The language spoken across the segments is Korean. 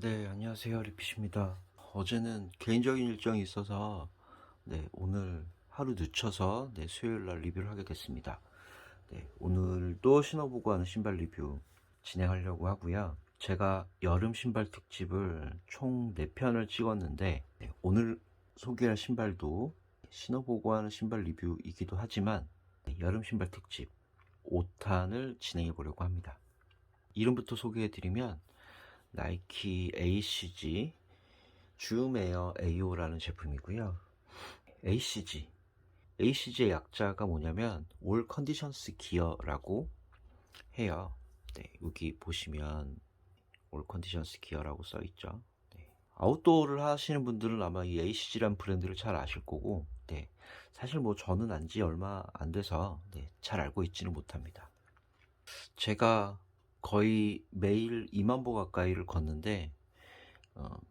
네, 안녕하세요. 리피십니다. 어제는 개인적인 일정이 있어서 오늘 하루 늦춰서 수요일 날 리뷰를 하게 됐습니다. 오늘도 신어보고 하는 신발 리뷰 진행하려고 하고요. 제가 여름 신발 특집을 총 4편을 찍었는데 오늘 소개할 신발도 신어보고 하는 신발 리뷰이기도 하지만 여름 신발 특집 5탄을 진행해 보려고 합니다. 이름부터 소개해 드리면 나이키 ACG 줌에어 AO라는 제품이고요. ACG의 약자가 뭐냐면 올 컨디션스 기어라고 해요. 여기 보시면 올 컨디션스 기어라고 써 있죠. 아웃도어를 하시는 분들은 아마 이 ACG란 브랜드를 잘 아실 거고, 사실 뭐 저는 안지 얼마 안 돼서 잘 알고 있지는 못합니다. 제가 거의 매일 2만 보 가까이를 걷는데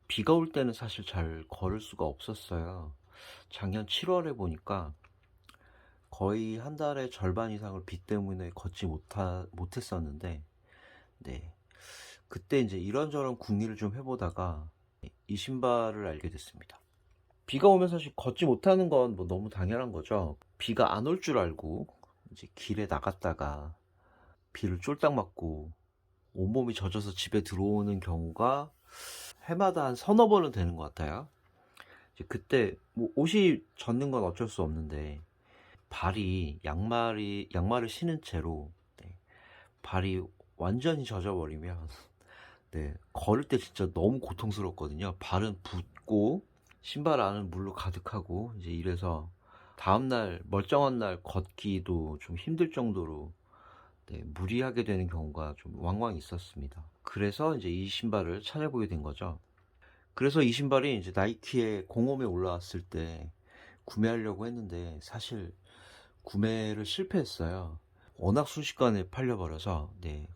비가 올 때는 사실 잘 걸을 수가 없었어요. 작년 7월에 보니까 거의 한 달의 절반 이상을 비 때문에 걷지 못했었는데, 네. 그때 이제 이런저런 궁리를 좀 해보다가 이 신발을 알게 됐습니다. 비가 오면 사실 걷지 못하는 건 뭐 너무 당연한 거죠. 비가 안 올 줄 알고 이제 길에 나갔다가 비를 쫄딱 맞고 온몸이 젖어서 집에 들어오는 경우가 해마다 한 서너 번은 되는 것 같아요. 이제 그때 뭐 옷이 젖는 건 어쩔 수 없는데 발이 양말을 신은 채로 발이 완전히 젖어버리면 걸을 때 진짜 너무 고통스럽거든요. 발은 붓고 신발 안은 물로 가득하고 이제 이래서 다음날 멀쩡한 날 걷기도 좀 힘들 정도로 무리하게 되는 경우가 좀 왕왕 있었습니다. 그래서 이제 이 신발을 찾아보게 된 거죠. 그래서 이 신발이 이제 나이키의 공홈에 올라왔을 때 구매하려고 했는데 사실 구매를 실패했어요. 워낙 순식간에 팔려버려서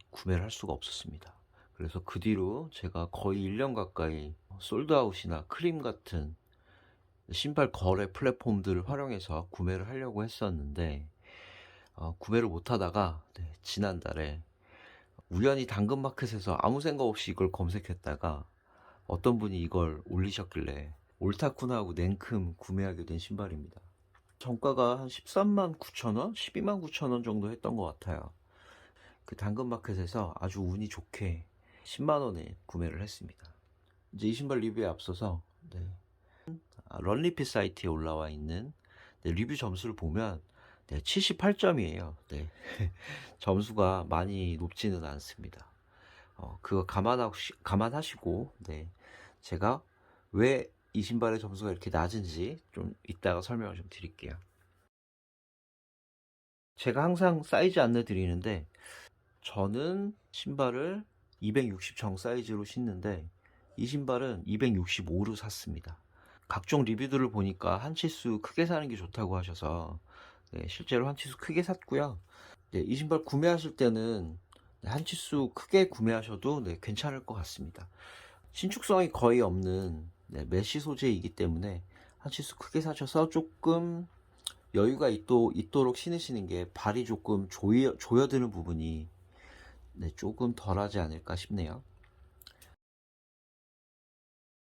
구매를 할 수가 없었습니다. 그래서 그 뒤로 제가 거의 1년 가까이 솔드아웃이나 크림 같은 신발 거래 플랫폼들을 활용해서 구매를 하려고 했었는데 구매를 못하다가 지난달에 우연히 당근마켓에서 아무 생각 없이 이걸 검색했다가 어떤 분이 이걸 올리셨길래 옳다쿠나 하고 냉큼 구매하게 된 신발입니다. 정가가 한 13만 9천 원, 12만 9천 원 정도 했던 것 같아요. 그 당근마켓에서 아주 운이 좋게 10만 원에 구매를 했습니다. 이제 이 신발 리뷰에 앞서서 런리핏 사이트에 올라와 있는 리뷰 점수를 보면 78점이에요. 점수가 많이 높지는 않습니다. 그거 감안하시고 제가 왜 이 신발의 점수가 이렇게 낮은지 좀 이따가 설명을 좀 드릴게요. 제가 항상 사이즈 안내 드리는데 저는 신발을 260 정 사이즈로 신는데 이 신발은 265로 샀습니다. 각종 리뷰들을 보니까 한 치수 크게 사는 게 좋다고 하셔서 실제로 한 치수 크게 샀고요. 이 신발 구매하실 때는 한 치수 크게 구매하셔도 괜찮을 것 같습니다. 신축성이 거의 없는 메쉬 소재이기 때문에 한 치수 크게 사셔서 조금 여유가 있도록 신으시는 게 발이 조금 조여드는 부분이 조금 덜하지 않을까 싶네요.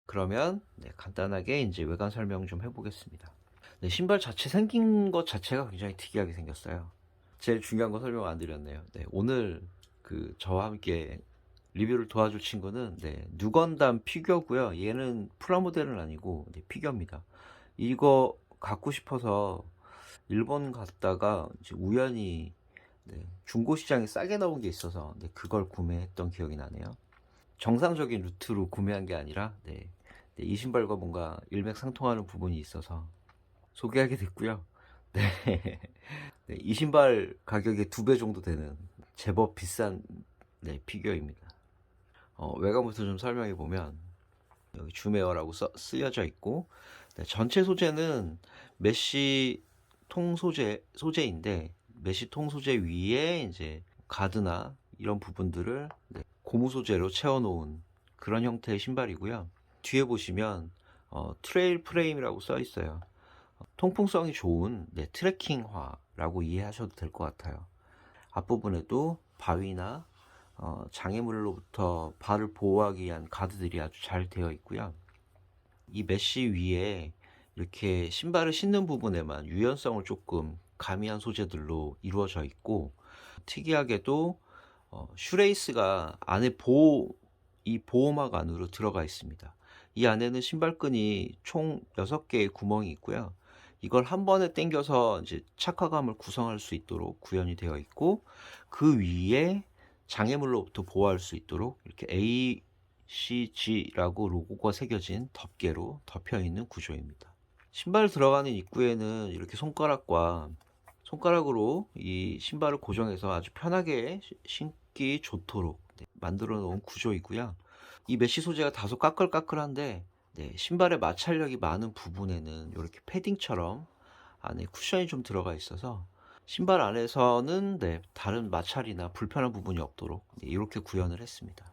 그러면 간단하게 이제 외관 설명 좀 해보겠습니다. 신발 자체 생긴 것 자체가 굉장히 특이하게 생겼어요. 제일 중요한 거 설명 안 드렸네요. 오늘 저와 함께 리뷰를 도와줄 친구는 누건담 피규어고요. 얘는 프라모델은 아니고 피규어입니다. 이거 갖고 싶어서 일본 갔다가 이제 우연히 중고 시장에 싸게 나온 게 있어서 그걸 구매했던 기억이 나네요. 정상적인 루트로 구매한 게 아니라 이 신발과 뭔가 일맥상통하는 부분이 있어서 소개하게 됐고요. 이 신발 가격의 2배 정도 되는 제법 비싼 피규어입니다. 외관부터 좀 설명해 보면 여기 줌에어라고 쓰여져 있고 전체 소재는 메쉬 통 소재인데 메쉬 통 소재 위에 이제 가드나 이런 부분들을 고무 소재로 채워놓은 그런 형태의 신발이고요. 뒤에 보시면 트레일 프레임이라고 써 있어요. 통풍성이 좋은 트레킹화라고 이해하셔도 될 것 같아요. 앞부분에도 바위나 장애물로부터 발을 보호하기 위한 가드들이 아주 잘 되어 있고요. 이 메쉬 위에 이렇게 신발을 신는 부분에만 유연성을 조금 가미한 소재들로 이루어져 있고, 특이하게도 슈레이스가 안에 이 보호막 안으로 들어가 있습니다. 이 안에는 신발끈이 총 6개의 구멍이 있고요. 이걸 한 번에 당겨서 이제 착화감을 구성할 수 있도록 구현이 되어 있고, 그 위에 장애물로부터 보호할 수 있도록 이렇게 ACG라고 로고가 새겨진 덮개로 덮여 있는 구조입니다. 신발 들어가는 입구에는 이렇게 손가락으로 이 신발을 고정해서 아주 편하게 신기 좋도록 만들어 놓은 구조이고요. 이 메쉬 소재가 다소 까끌까끌한데, 신발의 마찰력이 많은 부분에는 이렇게 패딩처럼 안에 쿠션이 좀 들어가 있어서 신발 안에서는 다른 마찰이나 불편한 부분이 없도록 이렇게 구현을 했습니다.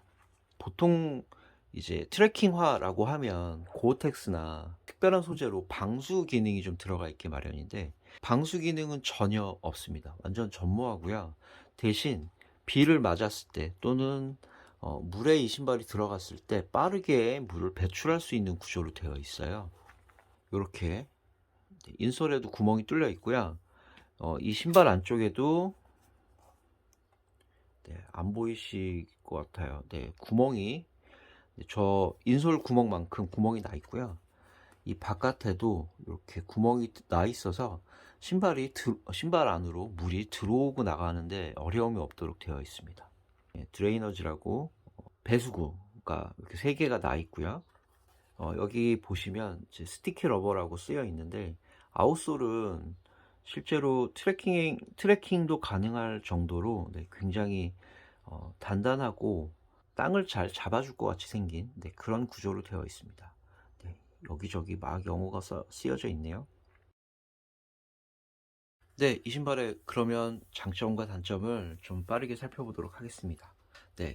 보통 이제 트레킹화라고 하면 고어텍스나 특별한 소재로 방수 기능이 좀 들어가 있게 마련인데, 방수 기능은 전혀 없습니다. 완전 전무하고요. 대신 비를 맞았을 때 또는 물에 이 신발이 들어갔을 때 빠르게 물을 배출할 수 있는 구조로 되어 있어요. 이렇게 인솔에도 구멍이 뚫려 있고요. 이 신발 안쪽에도 안 보이실 것 같아요. 구멍이 저 인솔 구멍만큼 구멍이 나 있고요. 이 바깥에도 이렇게 구멍이 나 있어서 신발 안으로 물이 들어오고 나가는데 어려움이 없도록 되어 있습니다. 드레이너지라고 배수구가 이렇게 3개가 나 있고요. 여기 보시면 스티키 러버라고 쓰여 있는데, 아웃솔은 실제로 트레킹도 가능할 정도로 굉장히 단단하고 땅을 잘 잡아줄 것 같이 생긴 그런 구조로 되어 있습니다. 여기저기 막 영어가 쓰여져 있네요. 이 신발의 그러면 장점과 단점을 좀 빠르게 살펴보도록 하겠습니다.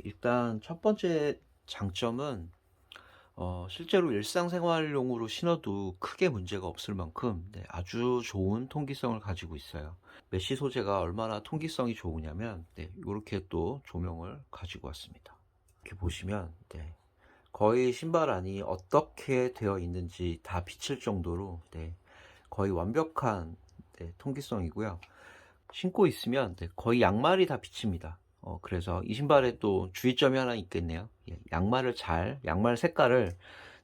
일단 첫 번째 장점은 실제로 일상생활용으로 신어도 크게 문제가 없을 만큼 아주 좋은 통기성을 가지고 있어요. 메쉬 소재가 얼마나 통기성이 좋으냐면 이렇게 또 조명을 가지고 왔습니다. 이렇게 보시면 거의 신발 안이 어떻게 되어 있는지 다 비칠 정도로 거의 완벽한 통기성이고요. 신고 있으면 거의 양말이 다 비칩니다. 그래서 이 신발에 또 주의점이 하나 있겠네요. 양말 색깔을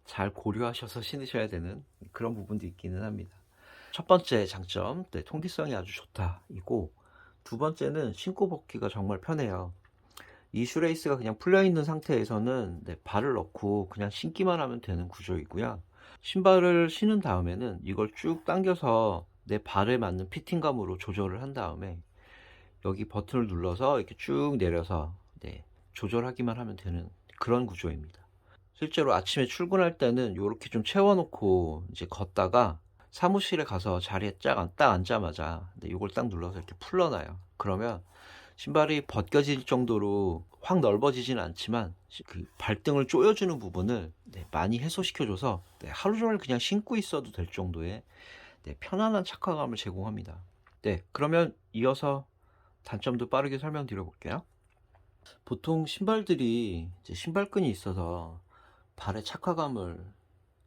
잘 고려하셔서 신으셔야 되는 그런 부분도 있기는 합니다. 첫 번째 장점, 통기성이 아주 좋다이고, 두 번째는 신고 벗기가 정말 편해요. 이 슈레이스가 그냥 풀려 있는 상태에서는 발을 넣고 그냥 신기만 하면 되는 구조이고요. 신발을 신은 다음에는 이걸 쭉 당겨서 내 발에 맞는 피팅감으로 조절을 한 다음에 여기 버튼을 눌러서 이렇게 쭉 내려서 조절하기만 하면 되는 그런 구조입니다. 실제로 아침에 출근할 때는 이렇게 좀 채워놓고 이제 걷다가 사무실에 가서 자리에 딱 앉자마자 이걸 딱 눌러서 이렇게 풀러놔요. 그러면 신발이 벗겨질 정도로 확 넓어지지는 않지만 그 발등을 조여주는 부분을 많이 해소시켜줘서 하루 종일 그냥 신고 있어도 될 정도의 편안한 착화감을 제공합니다. 그러면 이어서 단점도 빠르게 설명드려 볼게요. 보통 신발들이 신발끈이 있어서 발의 착화감을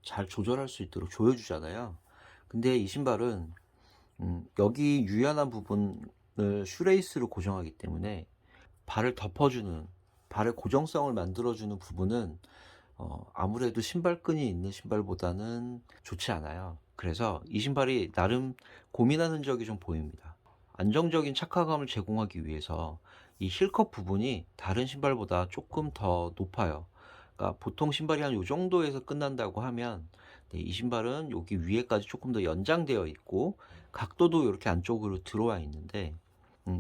잘 조절할 수 있도록 조여주잖아요. 근데 이 신발은 여기 유연한 부분을 슈레이스로 고정하기 때문에 발을 덮어주는, 발의 고정성을 만들어주는 부분은 아무래도 신발끈이 있는 신발보다는 좋지 않아요. 그래서 이 신발이 나름 고민한 흔적이 좀 보입니다. 안정적인 착화감을 제공하기 위해서 이 힐컵 부분이 다른 신발보다 조금 더 높아요. 그러니까 보통 신발이 한 이 정도에서 끝난다고 하면 이 신발은 여기 위에까지 조금 더 연장되어 있고 각도도 이렇게 안쪽으로 들어와 있는데,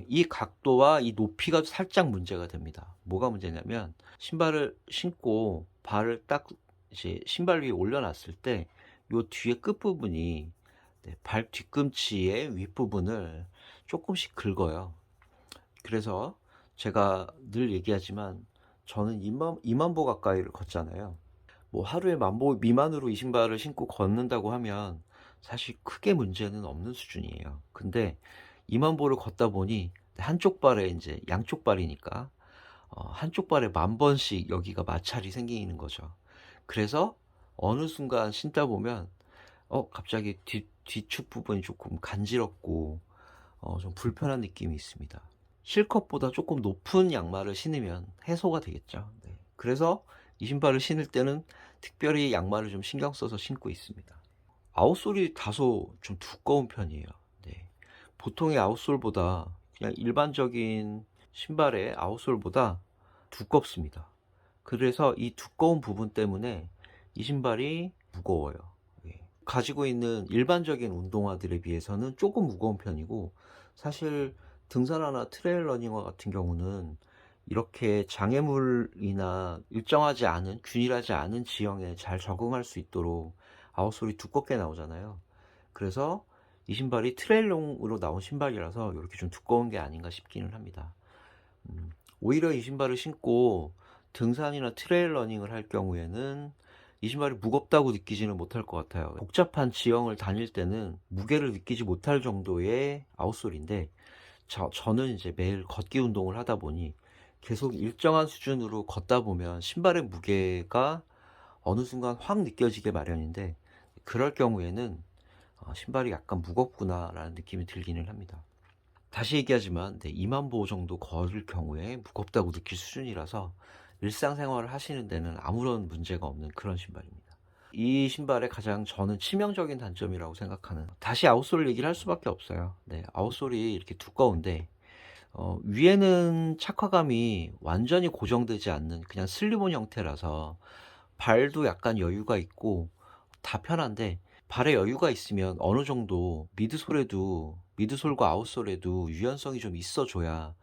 이 각도와 이 높이가 살짝 문제가 됩니다. 뭐가 문제냐면 신발을 신고 발을 딱 이제 신발 위에 올려놨을 때 요 뒤에 끝부분이 발 뒤꿈치의 윗부분을 조금씩 긁어요. 그래서 제가 늘 얘기하지만 저는 2만 보 가까이를 걷잖아요. 뭐 하루에 10,000보 미만으로 이 신발을 신고 걷는다고 하면 사실 크게 문제는 없는 수준이에요. 근데 2만 보를 걷다 보니 한쪽 발에 이제 양쪽 발이니까 한쪽 발에 10,000번씩 여기가 마찰이 생기는 거죠. 그래서 어느 순간 신다 보면 갑자기 뒤축 부분이 조금 간지럽고 좀 불편한 느낌이 있습니다. 실컷보다 조금 높은 양말을 신으면 해소가 되겠죠. 네. 그래서 이 신발을 신을 때는 특별히 양말을 좀 신경 써서 신고 있습니다. 아웃솔이 다소 좀 두꺼운 편이에요. 네. 보통의 아웃솔보다 그냥 일반적인 신발의 아웃솔보다 두껍습니다. 그래서 이 두꺼운 부분 때문에 이 신발이 무거워요. 예. 가지고 있는 일반적인 운동화들에 비해서는 조금 무거운 편이고, 사실 등산화나 트레일 러닝화 같은 경우는 이렇게 장애물이나 일정하지 않은, 균일하지 않은 지형에 잘 적응할 수 있도록 아웃솔이 두껍게 나오잖아요. 그래서 이 신발이 트레일용으로 나온 신발이라서 이렇게 좀 두꺼운 게 아닌가 싶기는 합니다. 오히려 이 신발을 신고 등산이나 트레일 러닝을 할 경우에는 이 신발이 무겁다고 느끼지는 못할 것 같아요. 복잡한 지형을 다닐 때는 무게를 느끼지 못할 정도의 아웃솔인데, 저는 이제 매일 걷기 운동을 하다 보니 계속 일정한 수준으로 걷다 보면 신발의 무게가 어느 순간 확 느껴지게 마련인데, 그럴 경우에는 신발이 약간 무겁구나 라는 느낌이 들기는 합니다. 다시 얘기하지만 2만 보 정도 걸을 경우에 무겁다고 느낄 수준이라서 일상생활을 하시는 데는 아무런 문제가 없는 그런 신발입니다. 이 신발의 가장 저는 치명적인 단점이라고 생각하는, 다시 아웃솔 얘기를 할 수밖에 없어요. 네, 아웃솔이 이렇게 두꺼운데 위에는 착화감이 완전히 고정되지 않는 그냥 슬립온 형태라서 발도 약간 여유가 있고 다 편한데, 발에 여유가 있으면 어느 정도 미드솔과 아웃솔에도 유연성이 좀 있어줘야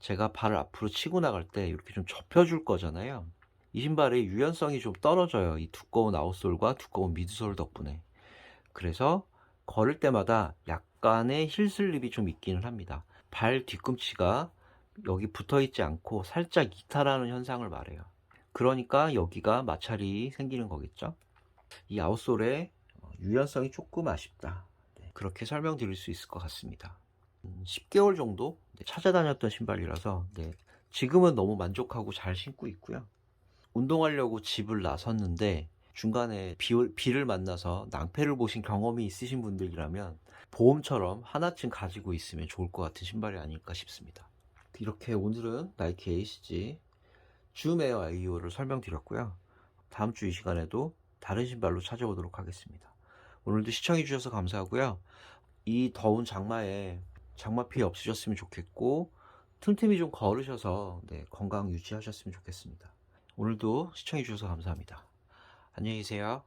제가 발을 앞으로 치고 나갈 때 이렇게 좀 접혀줄 거잖아요. 이 신발의 유연성이 좀 떨어져요. 이 두꺼운 아웃솔과 두꺼운 미드솔 덕분에. 그래서 걸을 때마다 약간의 힐 슬립이 좀 있기는 합니다. 발 뒤꿈치가 여기 붙어 있지 않고 살짝 이탈하는 현상을 말해요. 그러니까 여기가 마찰이 생기는 거겠죠. 이 아웃솔의 유연성이 조금 아쉽다. 네, 그렇게 설명드릴 수 있을 것 같습니다. 10개월 정도 찾아다녔던 신발이라서 지금은 너무 만족하고 잘 신고 있고요. 운동하려고 집을 나섰는데 중간에 비를 만나서 낭패를 보신 경험이 있으신 분들이라면 보험처럼 하나쯤 가지고 있으면 좋을 것 같은 신발이 아닐까 싶습니다. 이렇게 오늘은 나이키 에이시지 줌에어 AEO를 설명드렸고요. 다음 주 이 시간에도 다른 신발로 찾아오도록 하겠습니다. 오늘도 시청해 주셔서 감사하고요. 이 더운 장마에 장마 피해 없으셨으면 좋겠고, 틈틈이 좀 걸으셔서 건강 유지하셨으면 좋겠습니다. 오늘도 시청해 주셔서 감사합니다. 안녕히 계세요.